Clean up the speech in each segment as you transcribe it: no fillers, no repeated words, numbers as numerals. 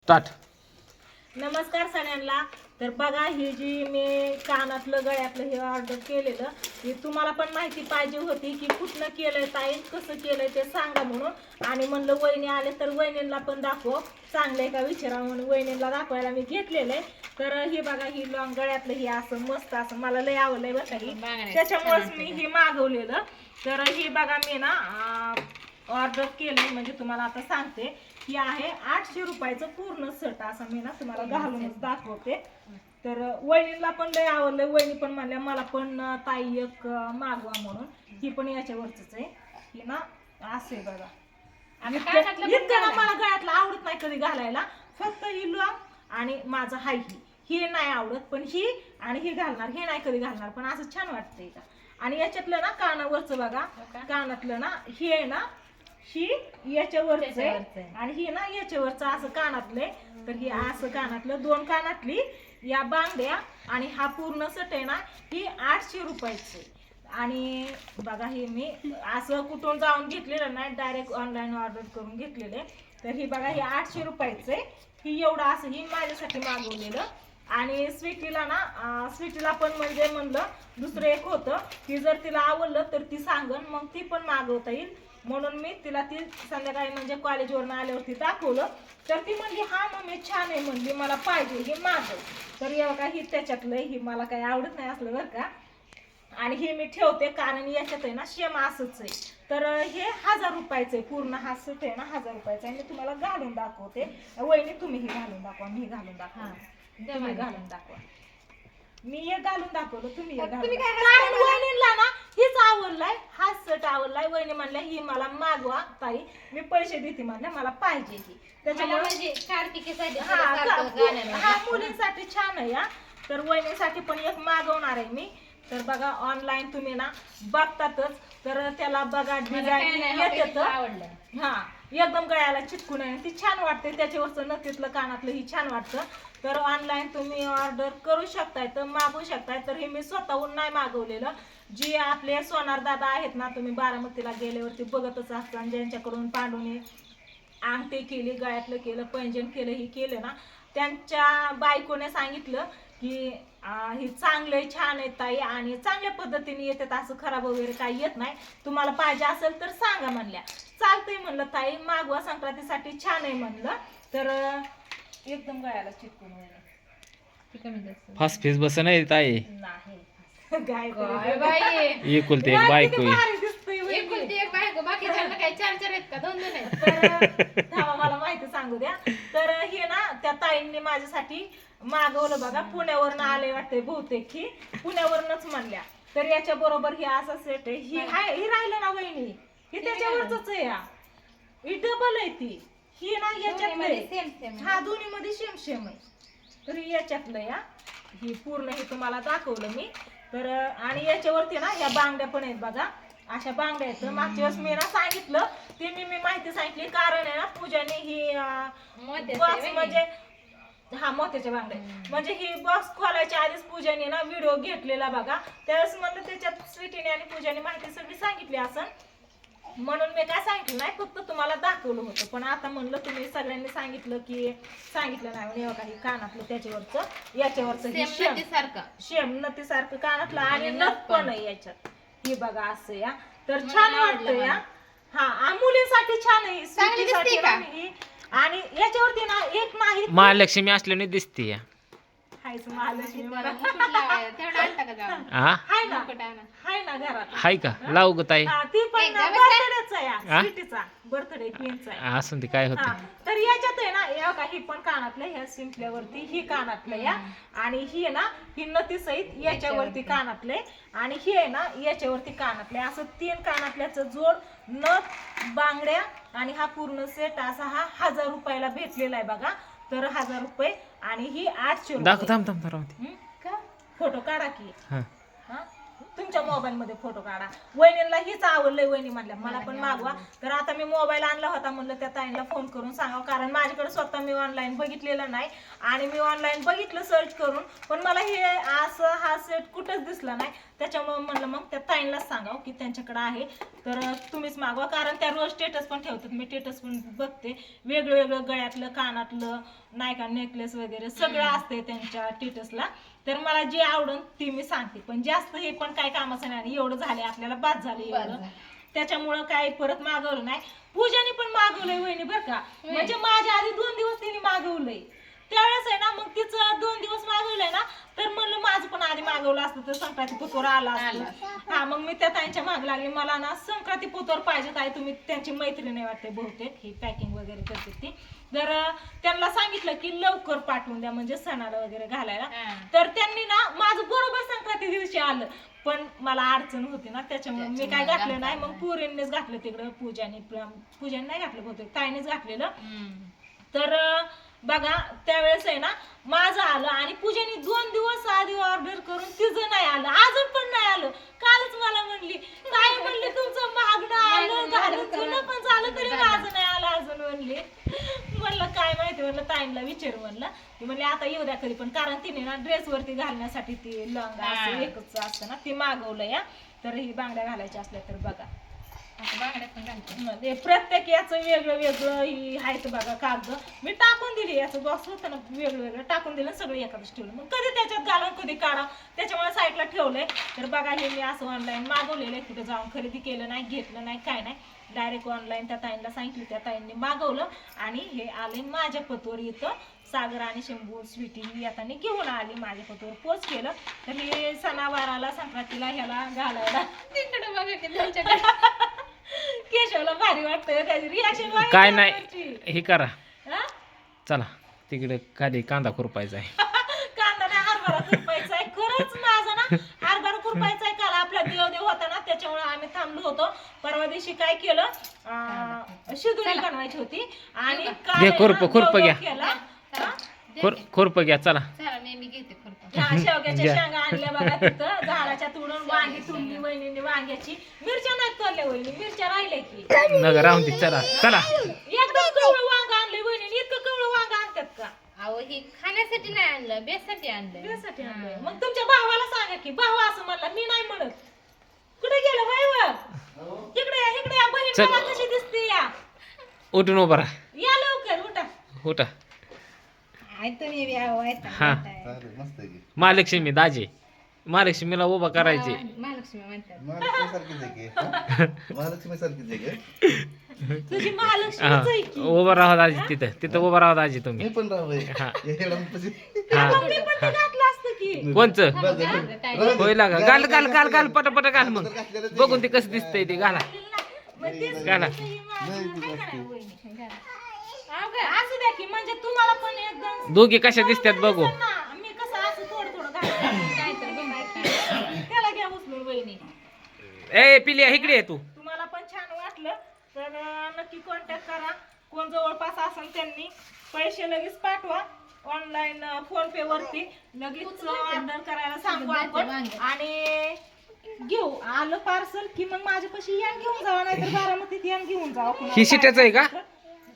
Start. नमस्कार सगळ्यांना. तर बघा ही जी मी कानातलं गळ्यातलं हे ऑर्डर केलेलं ही तुम्हाला पण माहिती पाहिजे होती की कुठनं केलंय ताई कसं केलंय ते सांगा म्हणून. आणि म्हणलं वहिनी आले तर वहिनींना पण दाखव चांगलंय का विचारा म्हणून वहिनींना दाखवायला मी घेतलेलं आहे. तर हे बघा ही लॉंग गळ्यातलं हे असं मस्त असं मला लय आवडलंय बरं ही त्याच्यामुळेच मी हे मागवलेलं. तर ही बघा मी ना ऑर्डर केली म्हणजे तुम्हाला आता सांगते ही आहे 800 रुपयाचं पूर्ण सेट असं मी ना तुम्हाला घालूनच दाखवते. तर वहिनीला पण लय आवडलं. वहिनी पण म्हणल्या मला पण ताई एक मागवा म्हणून. ही पण याच्यावरच आहे ही ना असे बघा. आणि इतकं ना मला गळ्यातलं आवडत नाही कधी घालायला. फक्त ही लॉंग आणि माझं हाय ही नाही आवडत पण ही आणि ही घालणार हे नाही कधी घालणार पण असं छान वाटतंय का. आणि याच्यातलं ना कानावरचं बघा कानातलं ना ही आहे ना ही याच्यावरच आहे आणि ही ना याच्यावरच असं कानातलंय. तर ही असं कानातलं दोन कानातली या बांगड्या आणि हा पूर्ण सेट आहे ना ही 800 रुपयाची. आणि बघा हे मी असं कुठून जाऊन घेतलेलं नाही डायरेक्ट ऑनलाईन ऑर्डर करून घेतलेले. तर ही बघा हे 800 रुपयाचं आहे. ही एवढं असं ही माझ्यासाठी मागवलेलं. आणि स्वीटीला ना स्वीटीला पण म्हणजे म्हणलं दुसरं एक होतं की जर तिला आवडलं तर ती सांगन मग ती पण मागवता येईल म्हणून मी तिला ती संध्याकाळी म्हणजे कॉलेजवरून आल्यावरती दाखवलं. तर ती म्हणली हा मम्मी छान आहे म्हणली मला पाहिजे हे मागव. तर हे बघा ही त्याच्यातलं ही मला काही आवडत नाही असलं बरं का. आणि हे मी ठेवते कारण याच्यात आहे ना शेम असंच आहे. तर हे 1000 रुपयाचं आहे पूर्ण हा सेट आहे ना 1000 रुपयाचा आहे. मी तुम्हाला घालून दाखवते. वहिनी तुम्ही हे घालून दाखवा मी घालून दाखवा तुम्ही घालून दाखवा. मी हे घालून दाखवलं तुम्ही हे घालून कारण वहिनीला ना हीच आवडलाय हा सेट आवडलाय. वहिनी म्हणल्या ही मला मागवा ताई मी पैसे देते म्हणल्या मला पाहिजे ही त्याच्यामुळे हा मुलींसाठी छान आहे या. तर वहिनीसाठी पण एक मागवणार आहे मी. तर बघा ऑनलाईन तुम्ही ना बघतातच तर त्याला बघा डिझाईन येते हा एकदम गळ्याला चिटकून आहे ती छान वाटते. त्याच्यावरचं नथीतलं कानातलं ही छान वाटतं. तर ऑनलाईन तुम्ही ऑर्डर करू शकताय तर मागवू शकताय. तर हे मी स्वतःहून नाही मागवलेलं. जी आपले सोनार दादा आहेत ना तुम्ही बारामतीला गेल्यावरती बघतच असता ज्यांच्याकडून पांडुने अंगठी केली गळ्यातलं केलं पैंजण केलं ही केलं ना त्यांच्या बायकोने सांगितलं की ही चांगले छान आहे ताई आणि चांगल्या पद्धतीने येतात असं खराब वगैरे काही येत नाही. तुम्हाला पाहिजे असेल तर सांगा म्हणल्या. चालतंय म्हणलं ताई मागवा संक्रांतीसाठी छान आहे म्हणलं. तर एकदम गळ्याला चिटकून वगैरे फास्ट फेस बस नाही ताई नाही काय एकुलते एक बायको मला माहिती सांगू द्या. तर हे ना त्या ताईंनी माझ्यासाठी मागवलं बघा पुण्यावरनं आले वाटते बहुतेक ही पुण्यावरनच म्हणल्या. तर याच्या बरोबर हे असा सेट आहे ही ही राहिलं ना वहिनी ही त्याच्यावरच आहे या ही डबल आहे ती ही ना याच्यात हा दोन्ही मध्ये सेम सेम आहे. तर याच्यातलं या ही पूर्ण हे तुम्हाला दाखवलं मी. तर आणि याच्यावरती ना या बांगड्या पण आहेत बघा अशा बांगड्या आहेत. मागच्या वेळेस मी ना सांगितलं ते मी माहिती सांगितली कारण आहे ना पूजाने ही बॉक्स म्हणजे हा मोत्याच्या बांगड्या म्हणजे ही बॉक्स खोलायच्या आधीच पूजाने ना व्हिडिओ घेतलेला बघा. त्यावेळेस म्हणलं त्याच्यात स्वीटीने आणि पूजाने माहिती सगळी सांगितली असं म्हणून मी काय सांगितलं नाही फक्त तुम्हाला दाखवलं होतं. पण आता म्हणलं तुम्ही सगळ्यांनी सांगितलं की सांगितलं नाही म्हणे काही कानातलं त्याच्यावरचं याच्यावरचं शेम नथीसारखं कानातलं आणि नथ पण आहे याच्यात ही बघा असं या. तर छान वाटतं या हा मुलींसाठी छान आहे स्वीटीसाठी आणि याच्यावरती ना एक नाही महालक्ष्मी असल्याने दिसते महालक्ष्मी मला हाय ना घरात हाय का लावू ग ताई ती पण बर्थडेच आहे स्वीटीचा बर्थडे क्वीनचा आहे असून ते काय होत. तर याच्यात आहे ना या काही पण कानातलं ह्या शिंपल्यावरती ही कानातलं या आणि ही आहे ना ही नथी सहित याच्यावरती कानातले आणि ही आहे ना याच्यावरती कानातले असं 3 कानातल्याचं जोड नथ बांगड्या आणि हा पूर्ण सेट असा हा 1000 रुपयाला भेटलेला आहे बघा. तर 1000 रुपये आणि ही 800 रुपये. थांब फोटो काढा की तुमच्या मोबाईल मध्ये फोटो काढा. वहिनीला हीच आवडलंय, वहिनी म्हणल्या मला पण मागवा. तर आता मी मोबाईल आणला होता, म्हणलं त्या ताईंना फोन करून सांगावं, कारण माझ्याकडे स्वतः मी ऑनलाईन बघितलेलं नाही आणि मी ऑनलाईन बघितलं सर्च करून, पण मला हे असं हा सेट कुठंच दिसला नाही. त्याच्यामुळे म्हणलं मग त्या ताईंनाच सांगावं की त्यांच्याकडे आहे तर तुम्हीच मागवा, कारण त्या रोज स्टेटस पण ठेवतात, मी स्टेटस पण बघते. वेगळं वेगळं गळ्यातलं, कानातलं, नाही का नेकलेस वगैरे सगळं असते त्यांच्या स्टेटसला. तर मला जे आवडून ती मी सांगते, पण जास्त हे पण काय कामाचं नाही, एवढं झाले आपल्याला बाद झाले एवढं, त्याच्यामुळं काय परत मागवलं नाही. पूजाने पण मागवलंय वहिनी बरं का, म्हणजे माझ्या आधी 2 दिवस तिने मागवलंय. त्यावेळेस आहे ना, मग तिचं 2 दिवस मागवलंय ना, तर म्हणलं माझं पण आधी मागवलं असतं तर संक्रांती पोतोर आला असतं. हा, मग मी त्या ताईंच्या माग लागली, मला ना संक्रांती पोतोर पाहिजे. ताई तुम्ही त्यांची मैत्रीण आहे वाटते बहुतेक, ही पॅकिंग वगैरे करते ती. तर त्यांना सांगितलं की लवकर पाठवून द्या, म्हणजे सणाला वगैरे घालायला. तर त्यांनी ना माझं बरोबर संक्रांती दिवशी आलं, पण मला अडचण होती ना, त्याच्यामुळे मी काय घातलं नाही. मग पुरींनीच घातलं तिकडं, पूजाने नाही घातलं बहुतेक, ताईनेच घातलेलं. तर बघा त्यावेळेस आहे ना माझं आलं, आणि पूजाने 2 दिवस आधी ऑर्डर करून तिचं नाही आलं, अजून पण नाही आलं. कालच मला म्हणली, काय म्हणली तुमचं मागणं आलं, घालून जुनं पण झालं तरी माझं नाही आलं अजून म्हणली. म्हणलं काय माहिती, म्हणलं ताईंना विचारू म्हणलं. ती म्हणली आता येऊ द्या कधी पण, कारण तिने ना ड्रेस वरती घालण्यासाठी ती लंगा असं एकच असतं ना, ती मागवलं या. तर ही बांगड्या घालायच्या असल्या तर बघा प्रत्येक याचं वेगळं वेगळं ही आहेत बघा कागद. मी टाकून दिली, याचं बॉक्स होतं ना वेगळं वेगळं टाकून दिलं, सगळं एखादंच ठेवलं. मग कधी त्याच्यात घालून कधी काढा, त्याच्यामुळे साईडला ठेवलंय. तर बघा हे मी असं ऑनलाईन मागवलेलं आहे, कुठे जाऊन खरेदी केलं नाही, घेतलं नाही, काय नाही, डायरेक्ट ऑनलाईन त्या ताईंना सांगितलं, त्या ताईंनी मागवलं आणि हे आले माझ्या पतोर. इथं सागर आणि शंभू स्वीटी ही आता घेऊन आली, माझ्या पतोर पोच केलं. तर हे सणावाराला संक्रांतीला ह्याला घालायला तिकडे बघा की त्यांच्याकडे केशवला भारी वाटतंय, त्याची रिॲक्शन काय नाही हे करा, चला तिकडे खाली कांदा खुरपायचा आहे. कांदा नाही, हरभरा खुरपायचा आहे. खरंच माझा ना हरभरा खुरपायचा आहे. काल आपला देव होता ना, त्याच्यामुळे आम्ही थांबलो होतो. परवा दिवशी काय केलं, शिदोरी बनवायची होती आणि खुरप घ्या, खुरप घ्या, चला शेवग्याच्या शेंगा आणल्या बघा तिथं झाडाच्या तुडून. वांगी तुडली वहिनीने, वांग्याची. मिरच्या नाही तोडल्या वहिनी, मिरच्या राहिल्या की नगर राहून दे, चला चला. एकदम कवळं वांग आणलंय वहिनीने. इतकं कवळं वांग आणतात का? अहो हे खाण्यासाठी नाही आणलं, बेसाठी आणलं. बेसाठी आणलंय. मग तुमच्या भावाला सांगा की, भाऊ असं म्हणला, मी नाही म्हणत. कुठे गेलं भाऊ? इकडे या, इकडे या. बहीण मला कशी दिसते या. उठून उभा राहा, या लवकर, उठा. उठा. तुम्ही हा, महालक्ष्मी दाजी, महालक्ष्मीला उभा करायचे. महालक्ष्मी म्हणतात. तुझी महालक्ष्मीच आहे की. उभा राहा दाजी, तिथं उभा राहा दाजी तुम्ही. मग मी पण ते घातलं असतं की. कोणचं होय लागा, घाल घाल घाल घाल, पटापट घाल, मग बघून ते कसं दिसतंय ते घाला. मग तेच घाला. ही माझी काय करायचं वहिनी? असू द्या की, म्हणजे तुम्हाला पण एकदम दोघी कशा दिसतात बघू. मी कसं असं थोडं थोडं घालते, काय तर बघायचं. त्याला घ्या उचलून वहिनी. ए पिलिया, इकडे ये तू. तुम्हाला पण छान वाटलं तर नक्की कॉन्टॅक्ट करा. कोण जवळपास असेल त्यांनी पैसे लगेच पाठवा. ऑनलाईन फोन पे वरती लगेच ऑर्डर करायला सांगू आपण, आणि घेऊ आलं पार्सल की मग माझ्यापाशी या घेऊन जावा, नाहीतर बारामतीत या घेऊन जावा. ही शिट्याचं आहे का?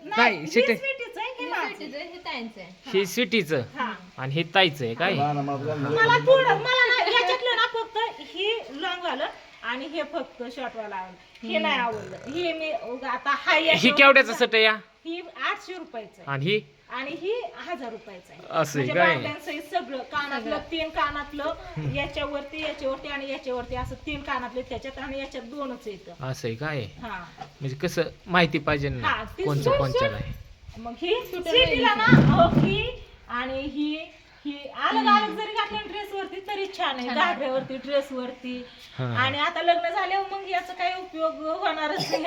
नाही, नाही, हे शिटे. स्वीटीचं आहे, हे माझं. हे ताईंचं आहे. हे स्वीटीचं हा. आणि हे ताईचं आहे काय? मला थोडं, मला ना याच्यातलं ना फक्त हे लॉंग आलं आणि हे फक्त शॉर्ट वाला आवडलं. हे नाही आवडलं. हे मी आता हाय ही केवढ्याचं सट या ही 800 रुपयाचं आहे आणि ही आणि ही 1000 रुपयाचं आहे. असं आहे म्हणजे काय? बांगड्यांसहित सगळं, कानातलं 3 कानातलं याच्यावरती आणि याच्यावरती असं 3 कानातले त्याच्यात, आणि याच्यात 2च येतं. असं आहे काय? हा, म्हणजे कसं माहिती पाहिजे ना हा, ते कोणचं कोणचं आहे. मग ही सिटीला ना ही आणि ही अलग अलग जरी घातलं ड्रेस वरती तरी छान आहे. घागऱ्यावरती, ड्रेस वरती. हा. आणि आता लग्न झाल्यावर मग याचा काही उपयोग होणारच नाही.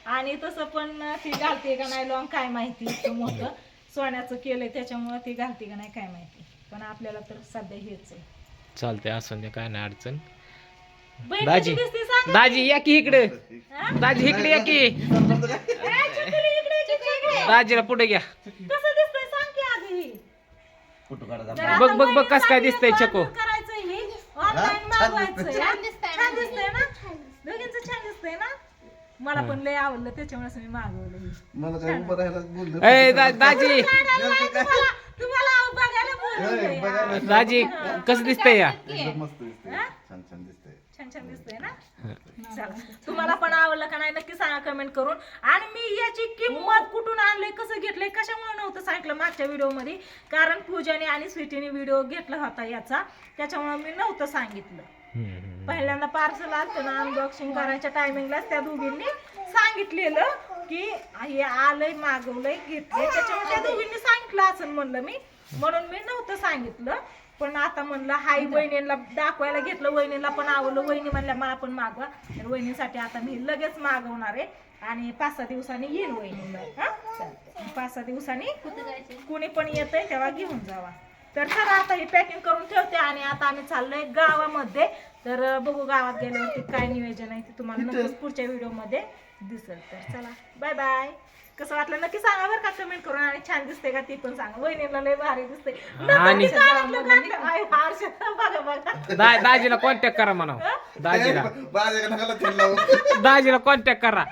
आणि तसं पण ती घालते का नाही लॉंग काय माहिती, इतकं मोठं सोन्याचं केलंय त्याच्यामुळे ती घालते का नाही काय माहिती. पण आपल्याला तर सध्या हेच आहे. चालतंय, असं दे, काय नाही अडचण. बहीण दाजी, कशी दिसते सांग. दाजी या की इकडे. हा? दाजी इकडे या की. ए, छकुली, इकडे, इकडे. दाजीला पुढे घ्या. कसं दिसतंय सांग की आधी ही. तर बघ आता बघ बघ कसं काय बहिणीसाठी दिसतंय एक चको. order करायचंय ही. ऑनलाईन मागवायचं छान हा? दिसतंय छान म्हणजे. दिसतंय ना दोघींचं छान दिसतंय ना मला पण लय आवडलं त्याच्यामुळे मी मागवलं हे. मला काय उभं राहायला बोललं. ए दाजी तुम्हाला बघायला बोलवलंय बघायला. दाजी कसं दिसतंय या एकदम मस्त दिसतंय. छान छान दिसतंय. छान छान दिसतंय ना चला तुम्हाला पण आवडलं का नाही नक्की सांगा कमेंट करून आणि मी याची किंमत कुठून आणलंय कसं घेतलंय कशामुळे नव्हतं सांगितलं मागच्या व्हिडिओ मध्ये कारण पूजाने आणि स्वीटीने व्हिडिओ घेतला होता याचा त्याच्यामुळे मी नव्हतं सांगितलं पहिल्यांदा पार्सल आलं ना अनबॉक्सिंग करायच्या टायमिंगलाच त्या दोघींनी सांगितलेलं की हे आलंय मागवलंय घेतलंय त्याच्यामुळे त्या दोघींनी सांगितलं असं म्हणलं मी म्हणून मी नव्हतं सांगितलं पण आता म्हणलं हाय वहिनीला दाखवायला घेतलं वहिनीला पण आवडलं वहिनी म्हणल्या मला पण मागवा तर वहिनीसाठी आता मी लगेच मागवणार आहे आणि 5-6 दिवसांनी येईल वहिनीला हा चालतंय 5-6 दिवसांनी कुणी पण येतंय तेव्हा घेऊन जावा तर चला आता हे पॅकिंग करून ठेवते आणि आता आम्ही चाललोय गावामध्ये तर बघू गावात गेल्यावरती काय नियोजन आहे ते तुम्हाला नक्कीच पुढच्या व्हिडिओ मध्ये दिसेल तर चला बाय बाय कसं वाटलं नक्की सांगा बरं का कमेंट करून आणि छान दिसते का ती पण सांगा वहिनीला लय भारी दिसते आणि- बघा बघा दाजीला कॉन्टॅक्ट करा म्हणा दाजीला माझ्याकडे नका तेल लावू. दाजीला कॉन्टॅक्ट करा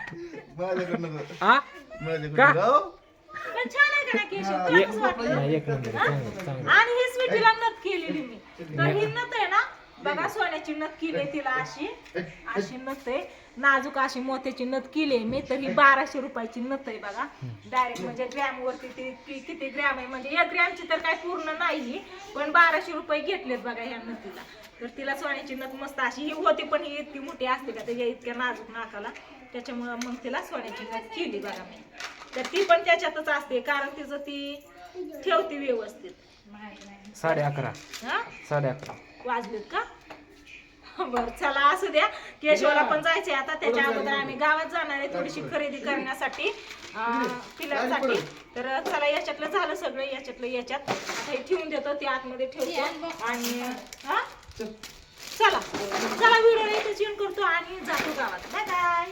माझ्याकडे नका. हा माझ्याकडे का? नका. पण छान आहे का नाही केशव? तुला कसं वाटलं? नाही, एक नंबर आहे, चांगलं, चांगलं. आणि ही स्वीटीला नथ केलेली मी तर ही नथ आहे ना बघा सोन्याची नथ केली तिला अशी नथ आहे नाजूक अशी मोत्याची नथ केली मी तर ही 1200 रुपयाची नथ आहे बघा डायरेक्ट म्हणजे ग्रॅम वरती ती किती ग्रॅम आहे म्हणजे 1 ग्रॅमची तर काय पूर्ण नाही पण 1200 रुपये घेतलेत बघा ह्या नथीला तर तिला सोन्याची नथ मस्त अशी ही होती पण ही इतकी मोठी असते का त्याच्या इतक्या नाजूक नाकाला त्याच्यामुळं मग तिला सोन्याची नथ केली बघा मी तर ती पण त्याच्यातच असते कारण तिचं ती ठेवती व्यवस्थित 11:30 हा 11:30 वाजलेत का बर चला असू द्या केशवला पण जायचंय आता त्याच्या अगोदर आम्ही गावात जाणार आहे थोडीशी खरेदी करण्यासाठी पिलांसाठी तर चला याच्यातलं झालं सगळं याच्यात आता हे ठेवून देतो ते आतमध्ये ठेवतो आणि हा चला व्हिडिओ इथे चेंज करतो आणि जातो गावात बाय बाय